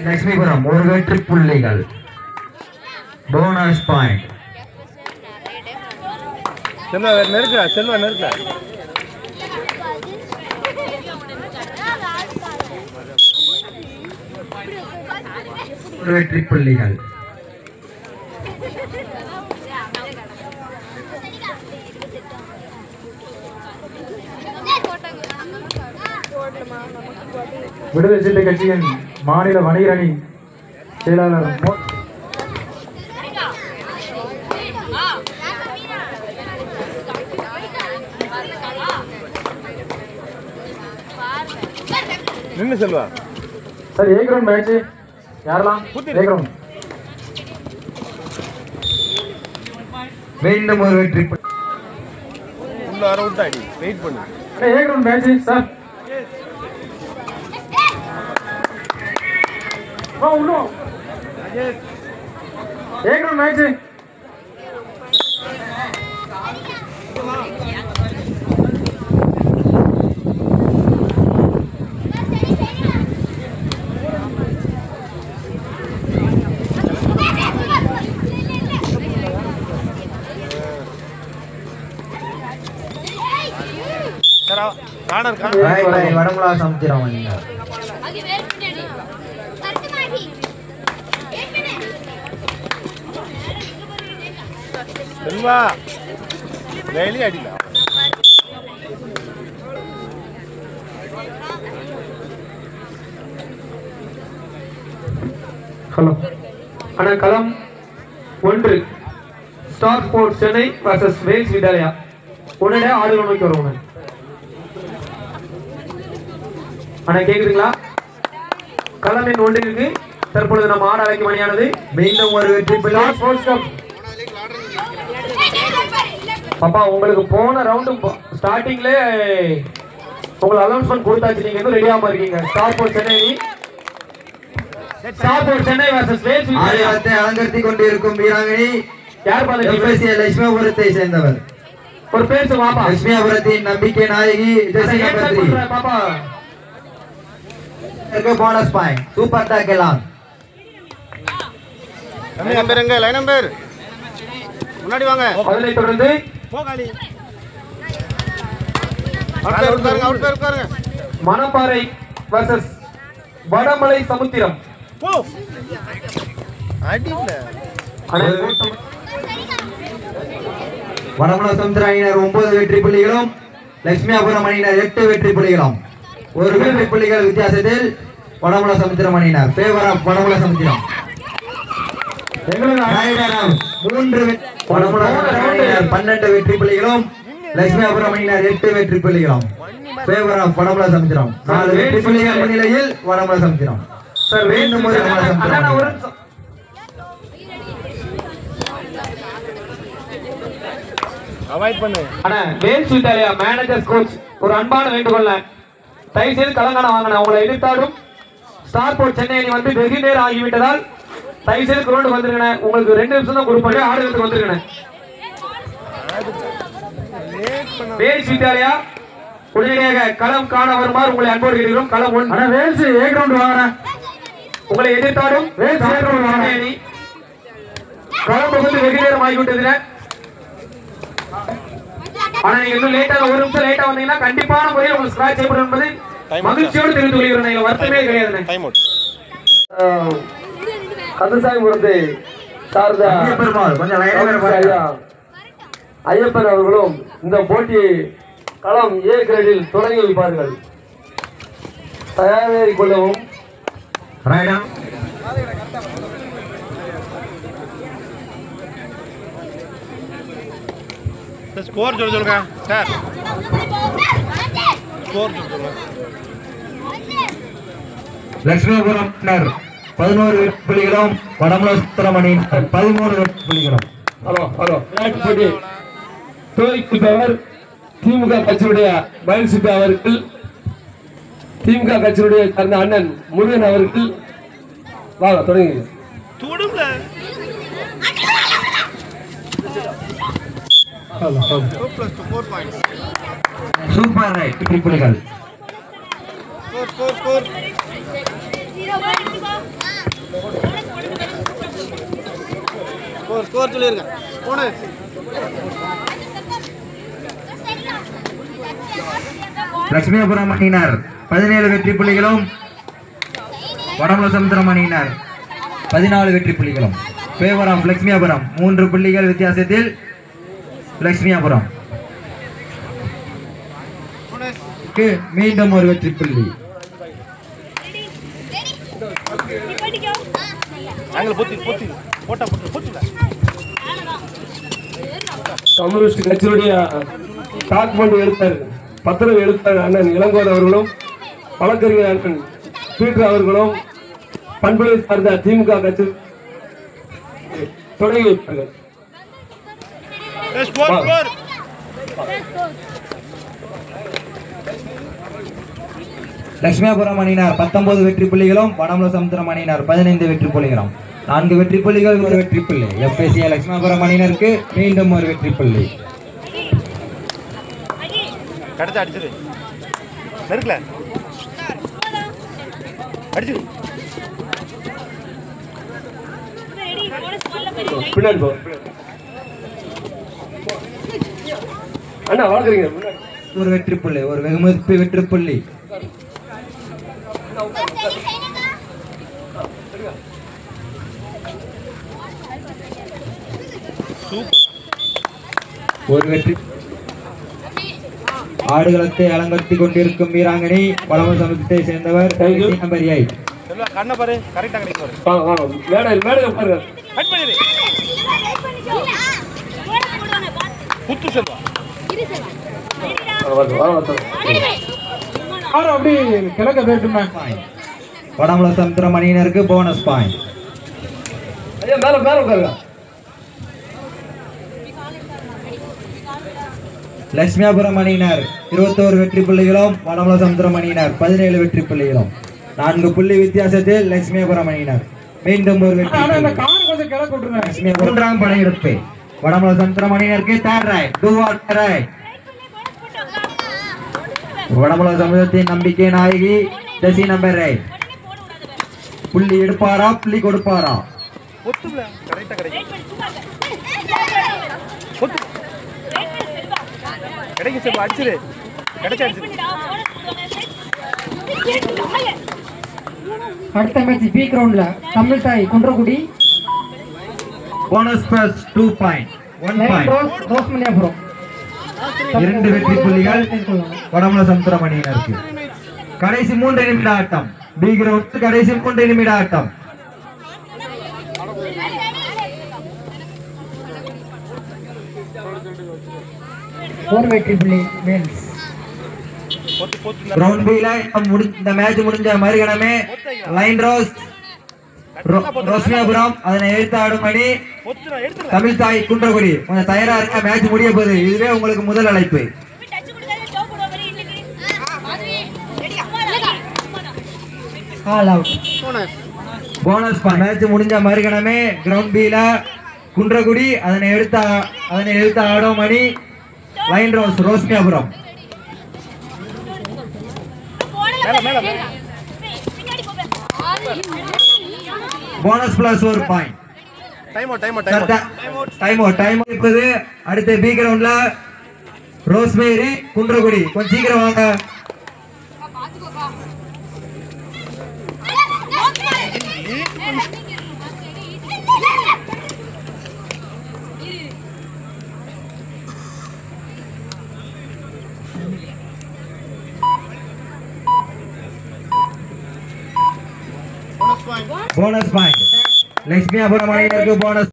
லட்சுமிபுரம் ஒரு வெற்றி புள்ளிகள். Bonus point. செல்வா நெருக்கா, செல்வா நெருக்கா. ஒரு வெற்றி புள்ளிகள். விடுதலை சிறுத்தை கட்சியின் மாநில வணிகர் அணி செயலாளர் நின்று செல்வா. சார் ஏ கிரவுண்ட் மேட்ச் யாரெல்லாம் ஏ கிரவுண்ட் மீண்டும் ஒரு வெற்றி. உள்ள வர விட்டாடி வெயிட் பண்ணு. ஏ கிரவுண்ட் மேட்ச் சார் உள்ள ஏ கிரவுண்ட் மேட்ச். வடமுலா சமுத்திரம் செல்வா வேலி அடில. ஹலோ அண்ணா, களம் 1 star sports Chennai vs Vels Vidyalaya. உடனே ஆடுகளம் நோக்கி வருவோம் அண்ணா. கேக்குதுங்களா? களம் எண் 1க்கு தற்பொழுது நம்ம ஆட அழைக்கும் மணியானது. மீண்டும் ஒரு வெற்றி புள்ளி. பாப்பா, உங்களுக்கு போன ரவுண்டு ஸ்டார்டிங்ல உங்களுக்கு அனௌன்ஸ்மெண்ட் கொடுத்தாச்சு. நீங்க இன்னும் ரெடியாம இருக்கீங்க. Star sports Chennai Chennai versus Vels ஆடியத்தை அலங்கரித்துக் கொண்டிருக்கும் வீராங்கனி யார் பாருங்க? லட்சுமிபுரத்தை சேர்ந்தவர். ஒரு பேர் சொல்லுங்க பாப்பா. லட்சுமிபுரத்தின் நம்பிக்கை நாயகி ஜெசிகா பத்ரி. பாப்பா போனஸ் பாயிண்ட். சூப்பர் டாக்கெல்லாம். நம்பர் லைன் நம்பர் முன்னாடி வாங்க. அதனை தொடர்ந்து போகாலி அவுட் உட்காருங்க. மணப்பாறை வர்சஸ் வடமலை சமுத்திரம். போ அடில வடமலை சமுத்திர அணியினர் 9 வெற்றி புள்ளிகளும் லட்சுமிபுரம் அணியினர் 8 வெற்றி புள்ளிகளும். ஒரு வெற்றி புள்ளிகள் வித்தியாசத்தில் வடமலை சமுத்திரம் அணியினர் ஃபேவர் ஆஃப் வடமலை சமுத்திரம். 12 வெற்றி புள்ளிகளும் லட்சுமிபுரம் அணியினர் 8 வெற்றி புள்ளிகளும். ஃபேவர் ஆஃப் வடமலை சமுத்திரம். 4 வெற்றி புள்ளிகள் முன்னிலையில் வடமலை சமுத்திரம். சார் மீண்டும் ஒரு வடமலை சமுத்திரம். அவாய்ட் பண்ணு. அண்ணா, வேல்ஸ் வித்யாலயா மேனேஜர் கோச் ஒரு அன்பான வேண்டுகோள். தயவு செய்து கலங்கான வாங்கின உங்களை எதிர்த்தாடும் ஸ்டார் ஸ்போர்ட்ஸ் சென்னை அணி வந்து வெகு நேரம் ஆகிவிட்டதால் தயவு செய்து கிரௌண்டுக்கு வந்துருங்க. உங்களுக்கு 2 நிமிஷம் தான் கொடுப்பாங்க. ஆடுறதுக்கு வந்துருங்க. வேல்ஸ் வித்யாலயா உடனடியாக களம் காண வருமாறு உங்களை அன்போடு கேட்கிறோம். களம் 1. வேல்ஸ் ஏ கிரவுண்ட் வாங்க. உங்களை எதிர்த்தாடும் வேல்ஸ் ஏ கிரவுண்ட் வாங்க அணி. களம் வந்து வெகு நேரம் ஆகிவிட்டதுல. ஆனா நீங்க இன்னும் லேட்டா 1 நிமிஷம் லேட்டா வந்தீங்கன்னா கண்டிப்பான முறையில் உங்களுக்கு ஸ்கிராட்ச் செய்யப்படும் என்பது மகிழ்ச்சியோடு தெரிவித்து கொள்கிறேன். வருத்தமே கிடையாது. Time out. கந்தசாமிபுரத்தை சார்ந்த ஐயப்பன் அவர்களும் இந்த போட்டியை களம் ஏ கிரேடில் தொடங்கி வைப்பார்கள். தயாராகிக் கொள்ளவும். ஸ்கோர் சொல்லுங்க சார். ஸ்கோர் சொல்லுங்க. லட்சுமிபுரம் 11 வெற்றி புள்ளிகளும் வடமலை சமுத்திரம் அணியினர் 13 வெற்றி புள்ளிகளும். போட்டி தோய்க்குபவர் திமுக கட்சியுடைய மயில்சுப்பி அவர்கள், திமுக கட்சியுடைய சார்ந்த அண்ணன் முருகன் அவர்கள், வாங்க தொடங்கி. சூப்பர் ரைட் வெற்றி புள்ளிகள். ஸ்கோர் சொல்லிருங்க. போனஸ் லட்சுமிபுரம் அணியினர் 17 வெற்றி புள்ளிகளும் வடமலை சமுத்திரம் அணியினர் 14 வெற்றி புள்ளிகளும். ஃபேவர் ஆஃப் லட்சுமிபுரம் 3 புள்ளிகள் வித்தியாசத்தில் லட்சுமிபுரம் மீண்டும் ஒரு வெற்றி புள்ளி. கம்யூனிஸ்ட் கட்சியுடைய டாக்குமெண்ட் எழுத்தார் பத்திரம் எழுத்தார் அண்ணன் இளங்கோர் அவர்களும் வழக்கறிஞர் அண்ணன் பீட்டர் அவர்களும் பண்புகளை சார்ந்த திமுக கட்சி தொடங்கி வைப்பார்கள். லட்சுமிபுரம் அணியினர் 19 வெற்றி புள்ளிகளும் வடமலை சமுத்திரம் அணியினர் 15 வெற்றி புள்ளிகளும். 4 வெற்றி புள்ளிகள், ஒரு வெற்றி புள்ளி. எஃப்எஸ்ஏ லட்சுமிபுரம் அணியினருக்கு மீண்டும் ஒரு வெற்றி புள்ளி. அடிச்சிரு நெருக்கல அடிச்சிரு பின்னாடி போ அண்ணா வழக்கறிஞர் முன்னாடி. ஒரு வெற்றி புள்ளி, ஒரு வெகுமதிப்பு வெற்றி புள்ளி. ஒரு வெற்றி. ஆடுகளத்தை அலங்கரித்துக் கொண்டிருக்கும் வீராங்கனை வடமலை சமுத்திரத்தை சேர்ந்தவர் நம்பர் 8. கண்ணை பாரு கரெக்டா கிடைக்கும். வாங்க வாங்க மேடையில் மேடையில் பாருங்க. கட் பண்ணிடு குத்து செல்வா அப்படி கிழக்க போயிருக்குமே. வடமலை சமுத்திரம் அணியினருக்கு போனஸ் பாயிண்ட். ஐயா மேல மேல உட்காருங்க. லட்சுமிபுரம் அணியினர் 21 வெற்றி புள்ளிகளும் வடமலை சமுத்திரம் அணியினர் 17 வெற்றி புள்ளிகளும். 4 புள்ளி வித்தியாசத்தில் லட்சுமிபுரம் அணியினர் மீண்டும் ஒரு வெற்றி. மூன்றாம் படையெடுப்பு வடமலை சமுத்திரம் அணியினருக்கு third raid. Do or raid. Vadamalai சமுத்திரத்தின் நம்பிக்கை நாயகி ஜெசி நம்பர் 8. புள்ளி எடுப்பாரா புள்ளி கொடுப்பாரா? கரெக்டா கிடைக்கும் செல்வா அடிச்சிரு கிடைச்சா அடிச்சிரு. அடுத்த மேட்ச் பி கிரவுண்ட்ல தமிழ் தாய் Kunrakudi bonus plus 2 point 1 point. Rosmaniyapuram 2 வெற்றி புள்ளிகள் வடமலை சமுத்திரம் அணியினருக்கு. கடைசி 3 நிமிட ஆட்டம். பி கிரவுண்ட் கடைசி 3 நிமிட ஆட்டம். ஒரு வெற்றி புள்ளி மேல்ஸ். கிரவுண்ட் பில இந்த மேட்ச் முடிஞ்ச மறுகணமே லைன் ரோஸ்மியாபுரம் அதனை எடுத்து ஆடும் அணி தமிழ் தாய் குன்றக்குடி. கொஞ்சம் தயாரா இருக்க, மேட்ச் முடிய போகுது. இதுவே உங்களுக்கு முதல் அழைப்பு. All out. போனஸ் மேட்ச் முடிஞ்ச மறுகணமே கிரவுண்ட் பில குன்றக்குடி அதனை எடுத்து ஆடும் அணி line Rosmiyapuram. Bonus plus 1 point. Time இப்போது அடுத்த பி கிரவுண்ட்ல ரோஸ்மேரி குன்றக்குடி. கொஞ்சம் சீக்கிரம் வாங்க. போனஸ் பாயிண்ட் லட்சுமிபுரம் அணியினருக்கு போனஸ்